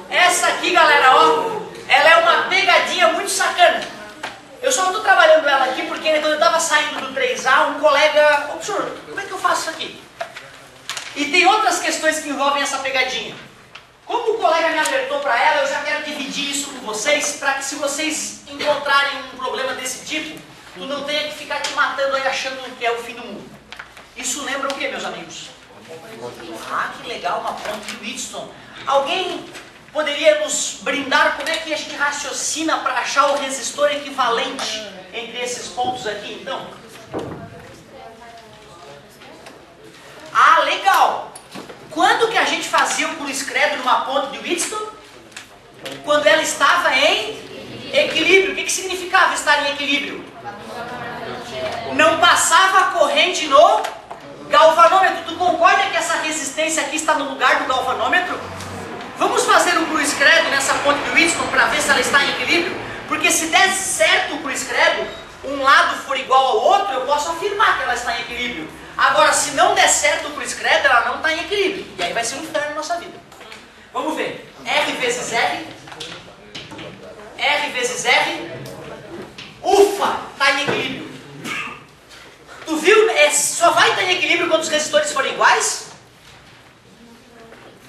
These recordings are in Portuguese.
Essa aqui, galera, ó, ela é uma pegadinha muito sacana. Eu só estou trabalhando ela aqui porque quando eu estava saindo do 3A, um colega... Ô, professor, como é que eu faço isso aqui? E tem outras questões que envolvem essa pegadinha. Como o colega me alertou para ela, eu já quero dividir isso com vocês, para que se vocês encontrarem um problema desse tipo, tu não tenha que ficar te matando aí achando que é o fim do mundo. Isso lembra o que, meus amigos? Ah, que legal, uma ponte de Wheatstone. Alguém poderia nos brindar como é que a gente raciocina para achar o resistor equivalente entre esses pontos aqui, então? Ah, legal! Quando que a gente fazia o cruz credo numa ponte de Wheatstone? Quando ela estava em equilíbrio. O que significava estar em equilíbrio? Não passava a corrente no galvanômetro. Tu concorda que essa resistência aqui está no lugar do galvanômetro? Vamos fazer o cruz credo nessa ponte de Wheatstone para ver se ela está em equilíbrio? Porque se der certo o cruz credo, um lado for igual ao outro, eu posso afirmar que ela está em equilíbrio. Agora, se não der certo o cruz credo, ela não está em equilíbrio. E aí vai ser um inferno na nossa vida. Vamos ver. R vezes R. R vezes R. Ufa! Está em equilíbrio. Tu viu? Só vai estar em equilíbrio quando os resistores forem iguais?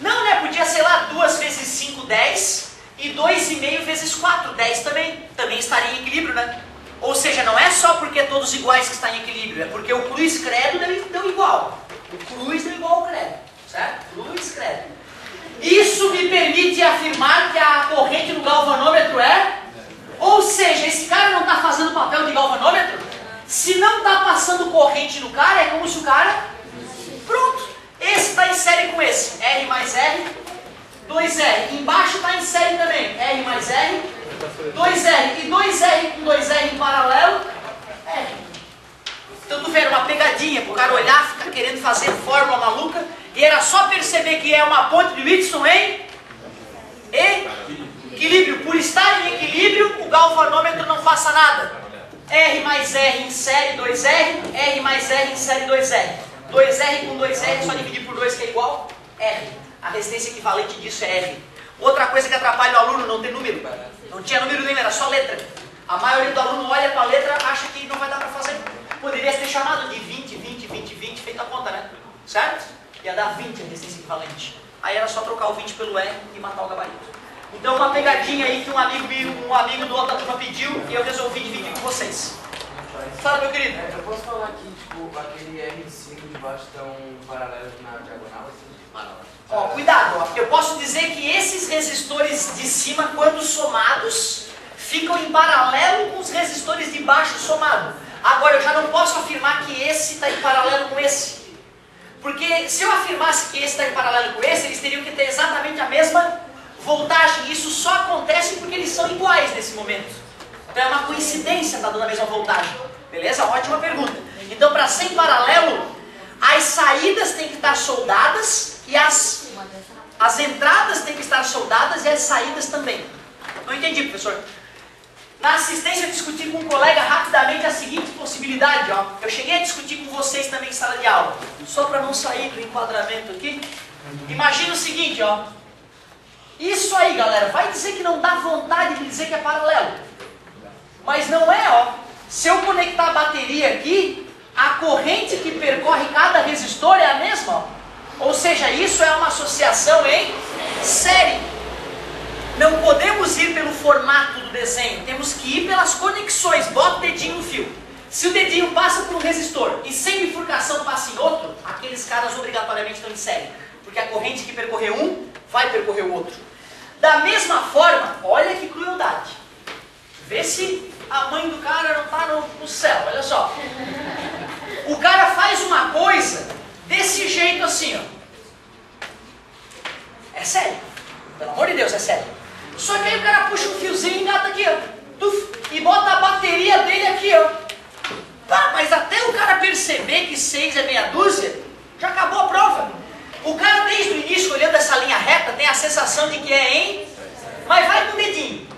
Não, né? Podia ser lá 2 vezes 5, 10. E 2,5 vezes 4, 10 também. Também estaria em equilíbrio, né? Ou seja, não é só porque é todos iguais que está em equilíbrio, é porque o cruz credo deu igual. O cruz deu igual ao credo, certo? Cruz credo. Isso me permite afirmar que a corrente no galvanômetro é... Ou seja, esse cara não está fazendo papel de galvanômetro? Se não está passando corrente no cara, é como se o cara... Pronto. Esse está em série com esse. R mais R, 2R. Embaixo está em série também. R mais R. 2R e 2R com 2R em paralelo, R. Então tu vê, era uma pegadinha para o cara olhar, ficar querendo fazer fórmula maluca, e era só perceber que é uma ponte de Wheatstone em equilíbrio. Por estar em equilíbrio, o galvanômetro não faça nada. R mais R em série 2R, R mais R em série 2R. 2R com 2R, só dividir por 2 que é igual, R. A resistência equivalente disso é R. Outra coisa que atrapalha o aluno, não tem número. Não tinha número nenhum, era só letra. A maioria do aluno olha para a letra, acha que não vai dar para fazer. Poderia ter chamado de 20, 20, 20, 20, feito a conta, né? Certo? Ia dar 20 a resistência equivalente. Aí era só trocar o 20 pelo R e matar o gabarito. Então uma pegadinha aí que um amigo do outra turma pediu e eu resolvi dividir com vocês. Fala, meu querido. Eu posso falar que tipo, aquele R5 de baixo estão paralelos na diagonal? Ó, cuidado, ó. Eu posso dizer que esses resistores de cima, quando somados, ficam em paralelo com os resistores de baixo somados. Agora, eu já não posso afirmar que esse está em paralelo com esse. Porque se eu afirmasse que esse está em paralelo com esse, eles teriam que ter exatamente a mesma voltagem. Isso só acontece porque eles são iguais nesse momento. Então é uma coincidência estar dando a mesma voltagem. Beleza? Ótima pergunta. Então, para ser em paralelo, as saídas têm que estar soldadas e as entradas têm que estar soldadas e as saídas também. Não entendi, professor. Na assistência eu discuti com um colega rapidamente a seguinte possibilidade, ó. Eu cheguei a discutir com vocês também em sala de aula. Só para não sair do enquadramento aqui. Imagina o seguinte, ó. Isso aí, galera, vai dizer que não dá vontade de dizer que é paralelo. Mas não é, ó. Se eu conectar a bateria aqui, a corrente que percorre cada resistor é a mesma, ó. Ou seja, isso é uma associação em série. Não podemos ir pelo formato do desenho, temos que ir pelas conexões. Bota o dedinho no fio. Se o dedinho passa por um resistor e sem bifurcação passa em outro, aqueles caras obrigatoriamente estão em série. Porque a corrente que percorrer um, vai percorrer o outro. Da mesma forma, olha que crueldade. Vê se a mãe do cara não está no céu, olha só. O cara faz uma coisa desse jeito assim, ó. É sério. Pelo amor de Deus, é sério. Só que aí o cara puxa um fiozinho e engata aqui, ó. Tuf, e bota a bateria dele aqui, ó. Tá, mas até o cara perceber que 6 é meia dúzia, já acabou a prova. O cara desde o início, olhando essa linha reta, tem a sensação de que é em... Mas vai com o dedinho.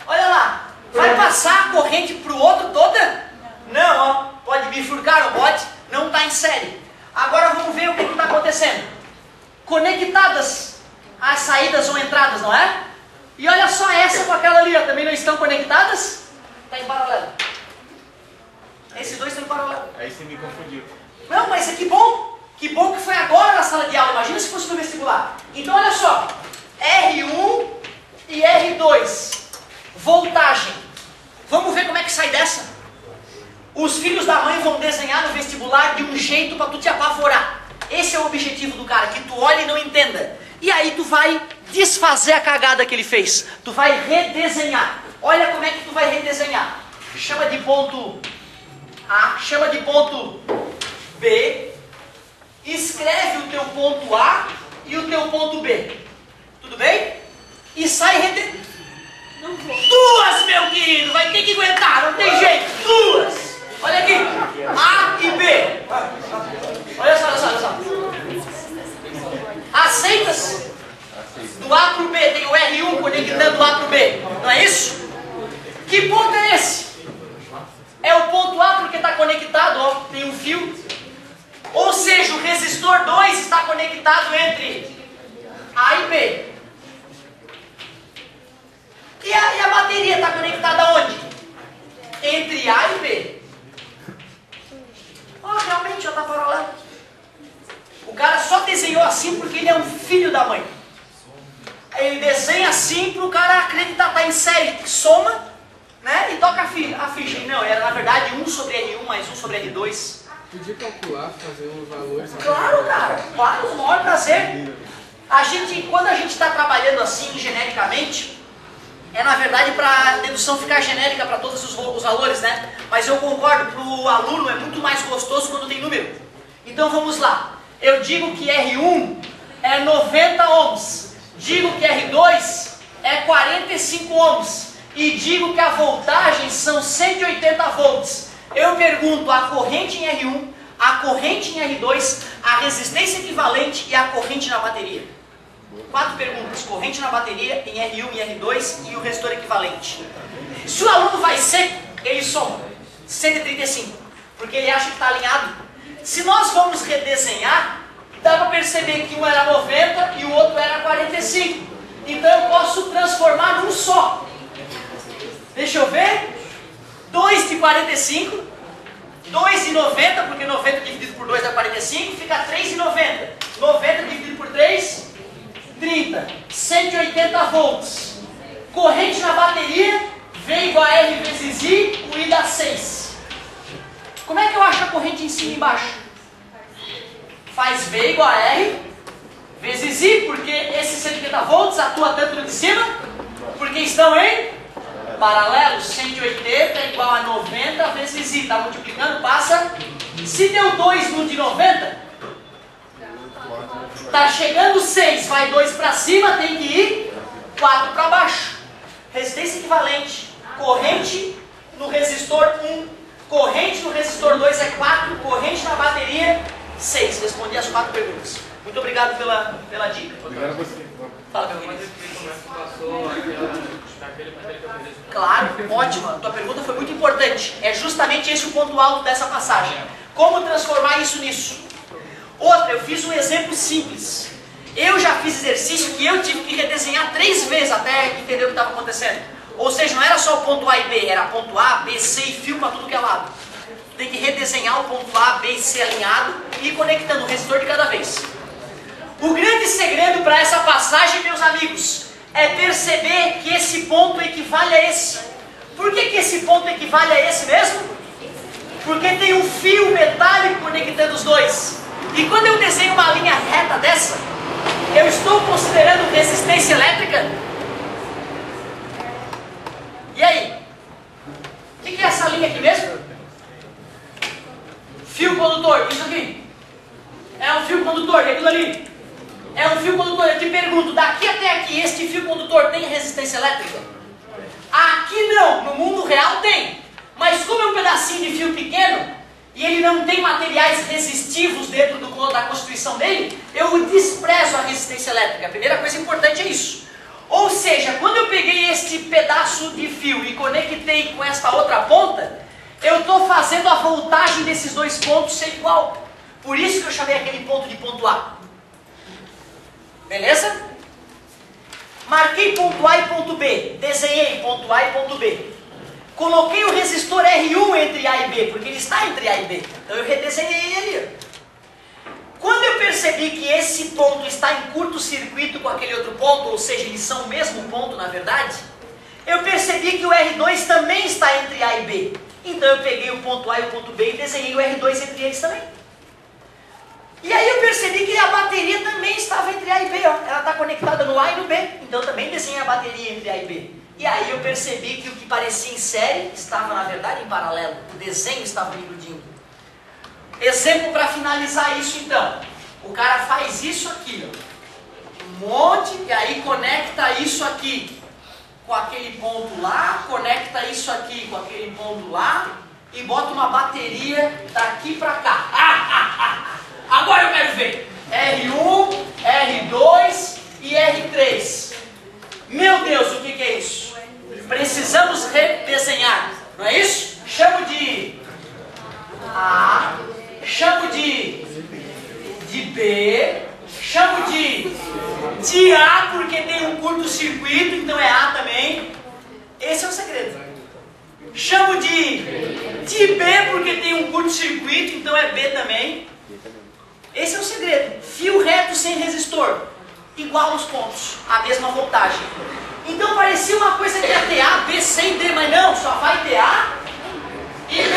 Olha lá. Vai passar a corrente pro outro toda? Não, ó. Pode bifurcar, não pode? Não está em série. Agora vamos ver o que está acontecendo. Conectadas as saídas ou entradas, não é? E olha só essa com aquela ali, ó, também não estão conectadas? Está em paralelo. Esses dois estão em paralelo. Aí você me confundiu. Não, mas que bom! Que bom que foi agora na sala de aula. Imagina se fosse no vestibular. Então olha só. R1 e R2. Voltagem. Vamos ver como é que sai dessa? Os filhos da mãe vão desenhar no vestibular de um jeito para tu te apavorar. Esse é o objetivo do cara, que tu olhe e não entenda. E aí tu vai desfazer a cagada que ele fez. Tu vai redesenhar. Olha como é que tu vai redesenhar. Chama de ponto A, chama de ponto B. Escreve o teu ponto A e o teu ponto B. Tudo bem? E sai redesenhando. Duas, meu querido! Vai ter que aguentar, não tem jeito. Duas! Olha aqui. A e B. Olha só, olha só, olha só. Aceitas? Do A para o B, tem o R1 conectando do A para o B. Não é isso? Que ponto é esse? É o ponto A porque está conectado, ó, tem um fio. Ou seja, o resistor 2 está conectado entre A e B. E a bateria está conectada onde? Entre A e B. Oh, realmente já está paralelo. O cara só desenhou assim porque ele é um filho da mãe. Ele desenha assim para o cara acreditar, está em série, soma, né? E toca a ficha. Não, era na verdade 1 sobre R1 mais 1 sobre R2. Podia calcular, fazer uns valores? Claro, cara. Claro, com o maior prazer. Quando a gente está trabalhando assim, genericamente, é na verdade para a dedução ficar genérica para todos os valores, né? Mas eu concordo, para o aluno é muito mais gostoso quando tem número. Então vamos lá. Eu digo que R1 é 90 ohms. Digo que R2 é 45 ohms. E digo que a voltagem são 180 volts. Eu pergunto a corrente em R1, a corrente em R2, a resistência equivalente e a corrente na bateria. 4 perguntas. Corrente na bateria em R1 e R2 e o resistor equivalente. Se o aluno vai seco, ele soma 135, porque ele acha que está alinhado. Se nós vamos redesenhar, dá para perceber que um era 90 e o outro era 45. Então eu posso transformar num só. Deixa eu ver. 2 de 45, 2 de 90, porque 90 dividido por 2 dá 45, fica 3 de 90. 90 dividido por 3, 30. 180 volts. Corrente na bateria, V igual a R vezes I, o I dá 6. Como é que eu acho a corrente em cima e embaixo? Faz V igual a R vezes I, porque esses 180 volts atua tanto no de cima, porque estão em paralelo. 180 é igual a 90 vezes I. Está multiplicando, passa. Se deu 2 no de 90, está chegando 6, vai 2 para cima, tem que ir 4 para baixo. Resistência equivalente. Corrente no resistor 1, corrente no resistor 2 é 4, corrente na bateria 6. Respondi as 4 perguntas. Muito obrigado pela dica. Obrigado a você. Fala, meu amigo. Passou aquele Claro, ótima. Tua pergunta foi muito importante. É justamente esse o ponto alto dessa passagem. Como transformar isso nisso? Outra, eu fiz um exemplo simples. Eu já fiz exercício que eu tive que redesenhar 3 vezes até entender o que estava acontecendo. Ou seja, não era só o ponto A e B, era ponto A, B, C e fio para tudo que é lado. Tem que redesenhar o ponto A, B e C alinhado e ir conectando o resistor de cada vez. O grande segredo para essa passagem, meus amigos, é perceber que esse ponto equivale a esse. Por que esse ponto equivale a esse mesmo? Porque tem um fio metálico conectando os dois. E quando eu desenho uma linha reta dessa, eu estou considerando resistência elétrica? E aí? O que é essa linha aqui mesmo? Fio condutor, isso aqui. É um fio condutor, é aquilo ali. É um fio condutor. Eu te pergunto, daqui até aqui, este fio condutor tem resistência elétrica? Aqui não, no mundo real tem. Mas como é um pedacinho de fio pequeno, e ele não tem materiais resistivos dentro da constituição dele, eu desprezo a resistência elétrica. A primeira coisa importante é isso. Ou seja, quando eu peguei este pedaço de fio e conectei com esta outra ponta, eu estou fazendo a voltagem desses dois pontos ser igual. Por isso que eu chamei aquele ponto de ponto A. Beleza? Marquei ponto A e ponto B. Desenhei ponto A e ponto B. Coloquei o resistor R1 entre A e B, porque ele está entre A e B. Então eu redesenhei ele. Quando eu percebi que esse ponto está em curto-circuito com aquele outro ponto, ou seja, eles são o mesmo ponto na verdade, eu percebi que o R2 também está entre A e B. Então eu peguei o ponto A e o ponto B e desenhei o R2 entre eles também. E aí eu percebi que a bateria também estava entre A e B. Ó. Ela está conectada no A e no B. Então eu também desenhei a bateria entre A e B. E aí eu percebi que o que parecia em série estava na verdade em paralelo. O desenho estava me iludindo. Exemplo para finalizar isso então. O cara faz isso aqui, ó. Um monte, e aí conecta isso aqui com aquele ponto lá, conecta isso aqui com aquele ponto lá, e bota uma bateria daqui para cá. Agora eu quero ver. R1, R2 e R3. Meu Deus, o que é isso? Precisamos redesenhar, não é isso? Chamo de A, chamo de B, chamo de A porque tem um curto-circuito, então é A também. Esse é o segredo. Chamo de B porque tem um curto-circuito, então é B também. Esse é o segredo. Fio reto sem resistor. Igual os pontos. A mesma voltagem. Então parecia uma coisa que ia ter A, B, C e D, mas não. Só vai ter A e B.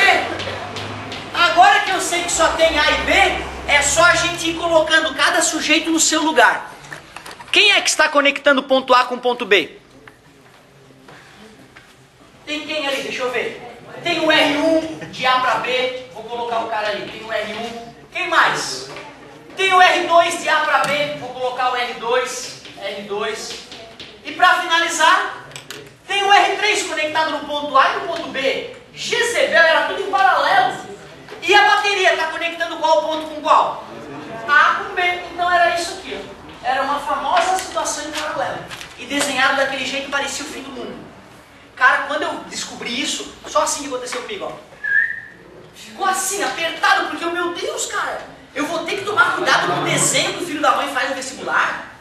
Agora que eu sei que só tem A e B, é só a gente ir colocando cada sujeito no seu lugar. Quem é que está conectando o ponto A com o ponto B? Tem quem ali? Deixa eu ver. Tem o R1 de A para B. Vou colocar o cara ali. Tem o R1. Quem mais? Tem o R2 de A para B, vou colocar o R2. E para finalizar, tem o R3 conectado no ponto A e no ponto B. Jezebel, era tudo em paralelo. E a bateria está conectando qual ponto com qual? A com B. Então era isso aqui. Ó. Era uma famosa situação em paralelo. E desenhado daquele jeito parecia o fim do mundo. Cara, quando eu descobri isso, só assim que aconteceu comigo, ó. Ficou assim, apertado, porque, meu Deus, cara, eu vou ter que tomar cuidado com o desenho que o filho da mãe faz no vestibular.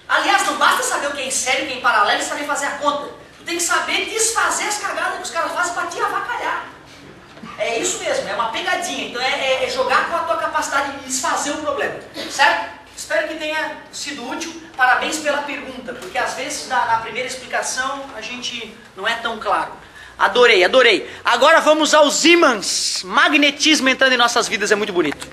Aliás, não basta saber o que é em série, o que é em paralelo e saber fazer a conta. Tu tem que saber desfazer as cagadas que os caras fazem para te avacalhar. É isso mesmo, é uma pegadinha. Então é jogar com a tua capacidade de desfazer o problema. Certo? Espero que tenha sido útil. Parabéns pela pergunta, porque às vezes na primeira explicação a gente não é tão claro. Adorei, adorei. Agora vamos aos ímãs. Magnetismo entrando em nossas vidas é muito bonito.